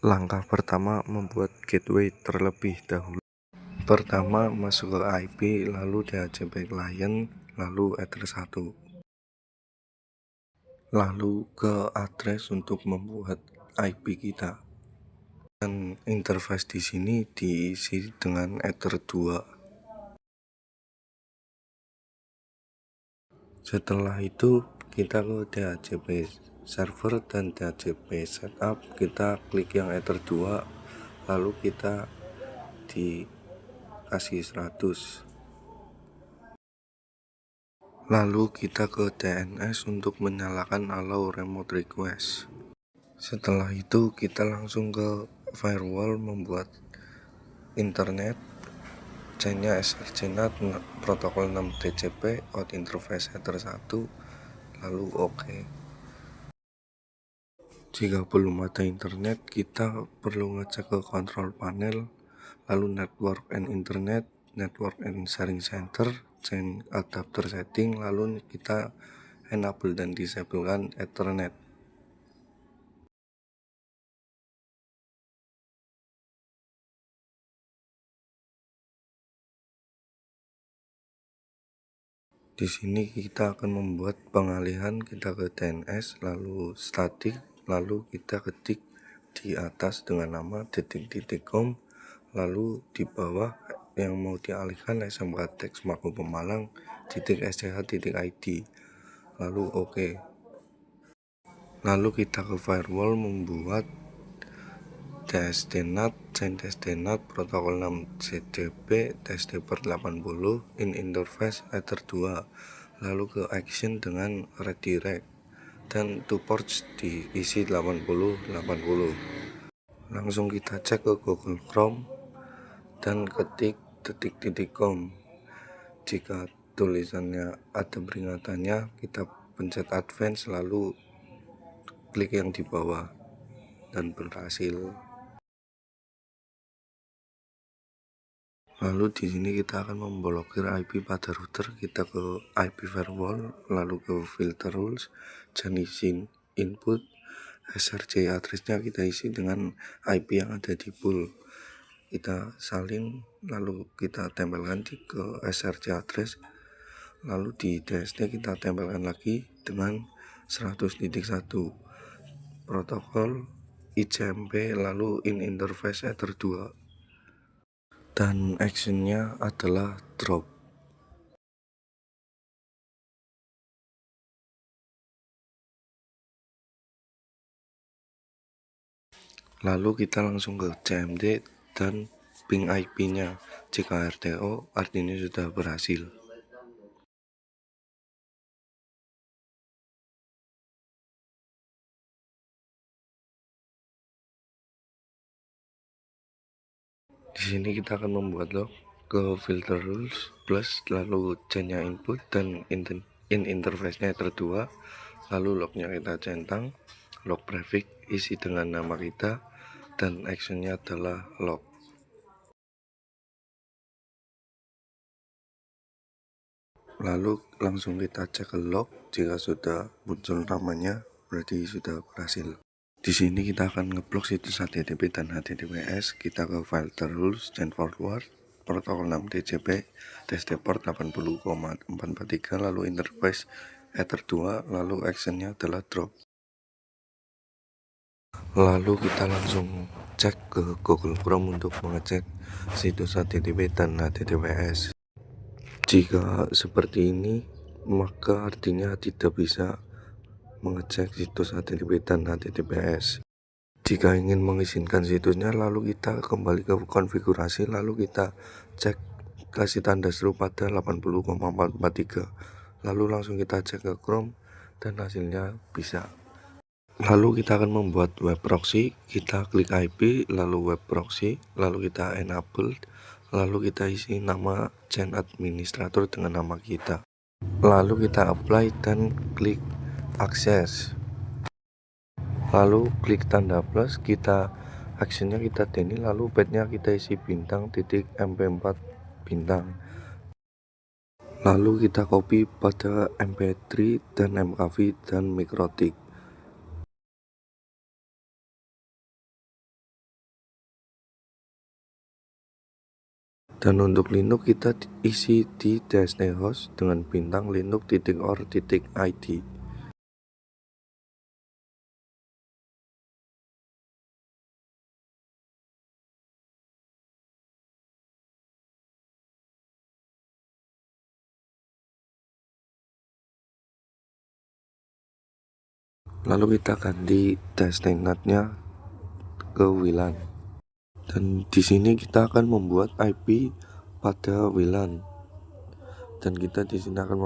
Langkah pertama membuat gateway terlebih dahulu. Pertama masuk ke IP, lalu DHCP client, lalu Ether 1. Lalu ke address untuk membuat IP kita. Dan interface di sini diisi dengan Ether 2. Setelah itu kita ke DHCP server dan DHCP setup, kita klik yang Ether 2, lalu kita dikasih 100. Lalu kita ke DNS untuk menyalakan allow remote request. Setelah itu kita langsung ke firewall membuat internet, chainnya srcNAT protokol 6 TCP, out interface header 1, lalu OK. Jika belum ada internet, kita perlu ngecek ke control panel, lalu network and internet, network and sharing center, chain adapter setting, lalu kita enable dan disablekan Ethernet. Di sini kita akan membuat pengalihan, kita ke DNS, lalu static, lalu kita ketik di atas dengan nama .com, lalu di bawah yang mau dialihkan SMK Teks Mako Pemalang .sch.id, lalu OK. Lalu kita ke firewall membuat DSDNAT, chain DSDNAT, protokol 6 CDP, TSD-port 80, in interface Ether 2, lalu ke action dengan redirect, dan to ports diisi 80. Langsung kita cek ke Google Chrome dan ketik .com. Jika tulisannya ada peringatannya, kita pencet advance, lalu klik yang di bawah, dan berhasil. Lalu di sini kita akan memblokir IP pada router, kita ke IP firewall, lalu ke filter rules, dan izin input, SRC addressnya kita isi dengan IP yang ada di pool. Kita salin, lalu kita tempelkan ke SRC address, lalu di DSD kita tempelkan lagi dengan 100.1 protokol ICMP, lalu in interface Ether 2. Dan actionnya adalah drop. Lalu kita langsung ke CMD dan ping IP-nya. Jika RTO artinya sudah berhasil. Di sini kita akan membuat log ke filter rules plus, lalu chainnya input dan in interface-nya Ether 2, lalu lognya kita centang, log prefix isi dengan nama kita, dan actionnya adalah log. Lalu langsung kita cek ke log, jika sudah muncul namanya berarti sudah berhasil. Di sini kita akan ngeblok situs HTTP dan HTTPS. Kita ke filter rules dan forward, protokol 6 TCP, TCP-port 80,443, lalu interface Ether 2, lalu actionnya adalah drop. Lalu kita langsung cek ke Google Chrome untuk mengecek situs HTTP dan HTTPS. Jika seperti ini, maka artinya tidak bisa mengecek situs HTTP dan HTTPS. Jika ingin mengizinkan situsnya, lalu kita kembali ke konfigurasi, lalu kita cek kasih tanda seru pada 80,443, lalu langsung kita cek ke Chrome dan hasilnya bisa. Lalu kita akan membuat web proxy, kita klik IP, lalu web proxy, lalu kita enable, lalu kita isi nama chain administrator dengan nama kita, lalu kita apply dan klik akses, lalu klik tanda plus, kita actionnya kita deni, lalu padnya kita isi bintang titik mp4 bintang, lalu kita copy pada mp3 dan mkv dan mikrotik. Dan untuk Linux kita isi di -host dengan bintang linux.or.id. Lalu kita ganti destinatnya ke WLAN. Dan di sini kita akan membuat IP pada WLAN. Dan kita di sini akan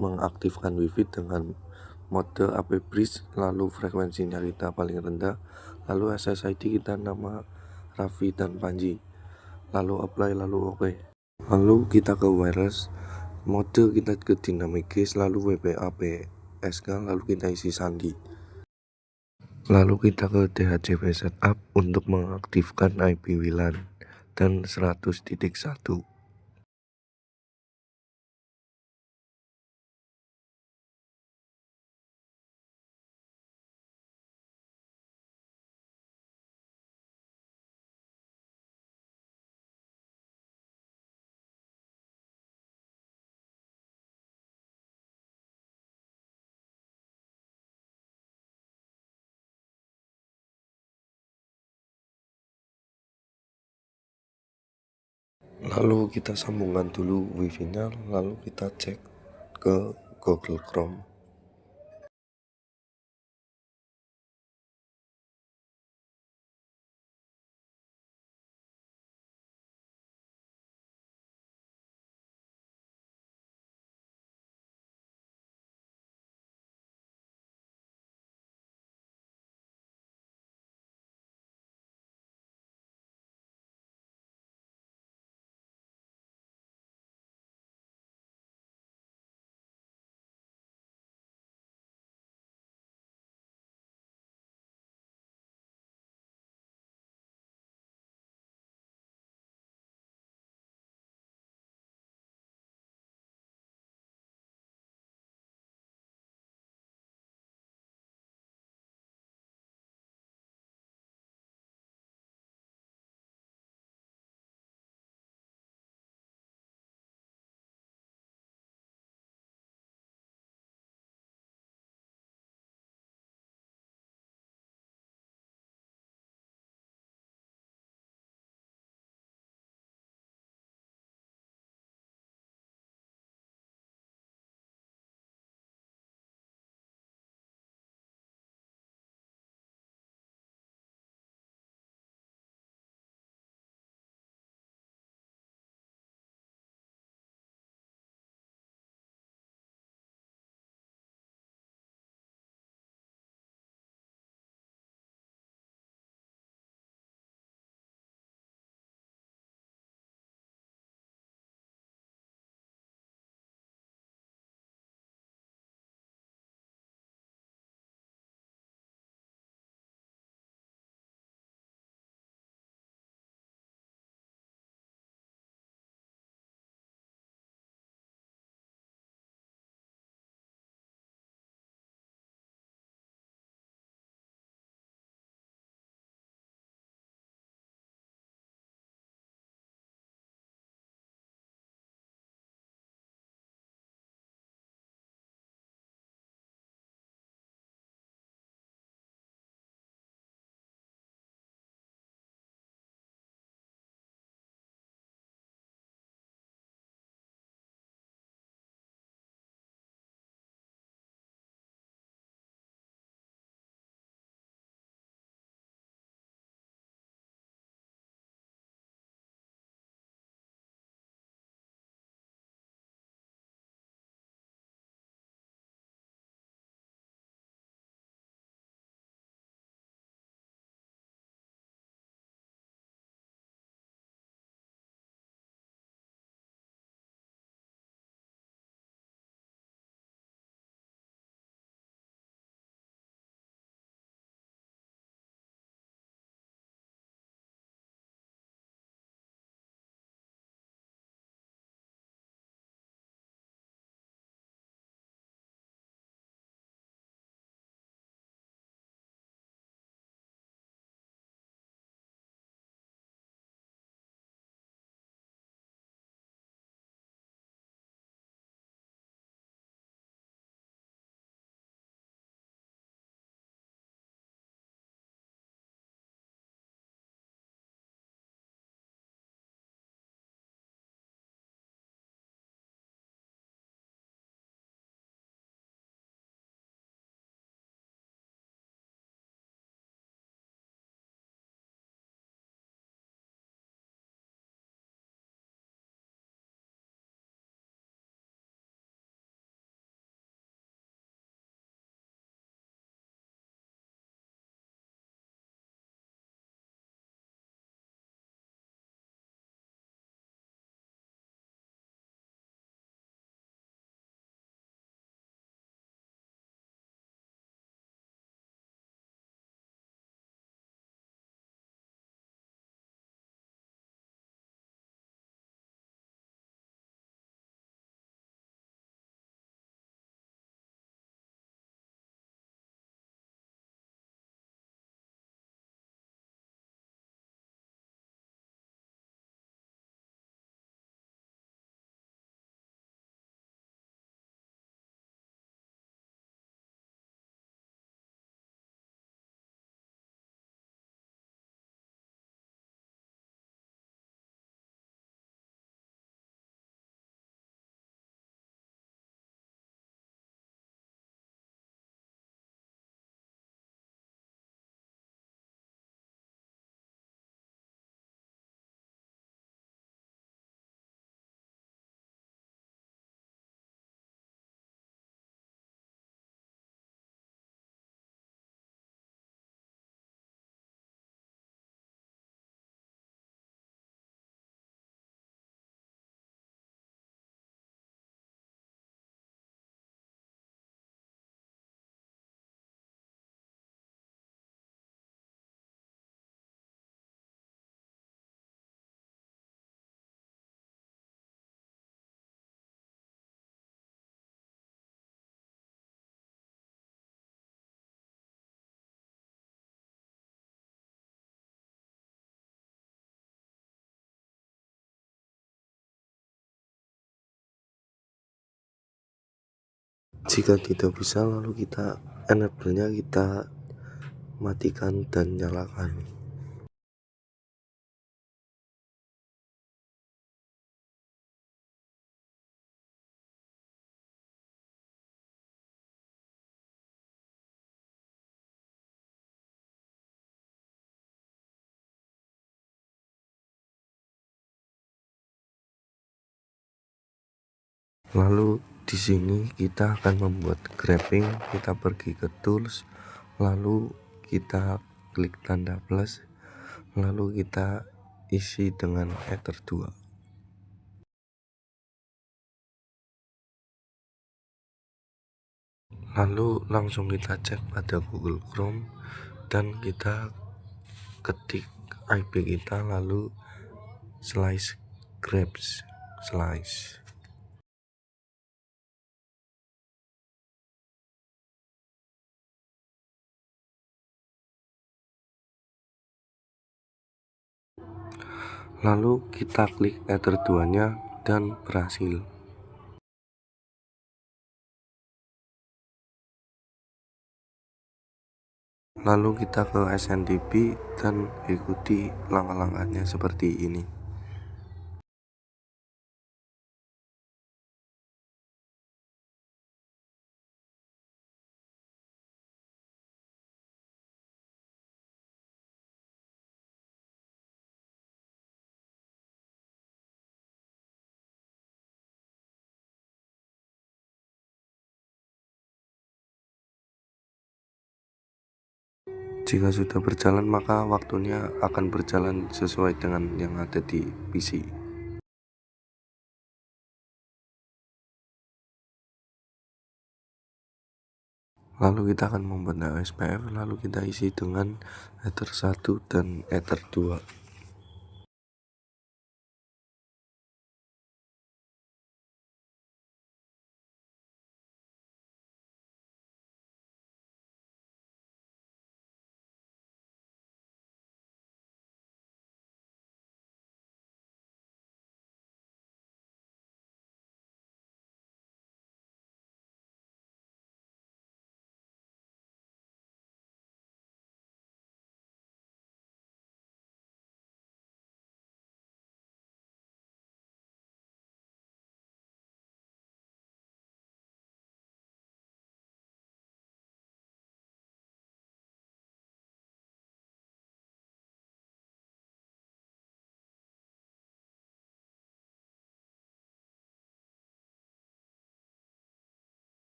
mengaktifkan WiFi dengan mode AP bridge, lalu frekuensinya kita paling rendah, lalu SSID kita nama Raffi dan Panji, lalu apply, lalu oke. Lalu kita ke wireless, mode kita ke dynamic case, lalu WPA PSK, lalu kita isi sandi. Lalu kita ke DHCP setup untuk mengaktifkan IP WLAN dan 100.1. Lalu kita sambungkan dulu wifi-nya, lalu kita cek ke Google Chrome. Jika tidak bisa, lalu kita enablernya kita matikan dan nyalakan. Lalu di sini kita akan membuat grabbing. Kita pergi ke tools, lalu kita klik tanda plus, lalu kita isi dengan Ether 2. Lalu langsung kita cek pada Google Chrome dan kita ketik IP kita, lalu slice grabs slice. Lalu kita klik Ether 2 nya dan berhasil. Lalu kita ke SNTP dan ikuti langkah-langkahnya seperti ini. Jika sudah berjalan, maka waktunya akan berjalan sesuai dengan yang ada di PC. Lalu kita akan membuat SPF, lalu kita isi dengan Ether 1 dan Ether 2.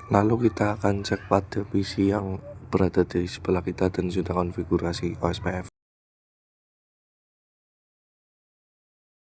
Lalu kita akan cek pada PC yang berada di sebelah kita dan sudah konfigurasi OSPF.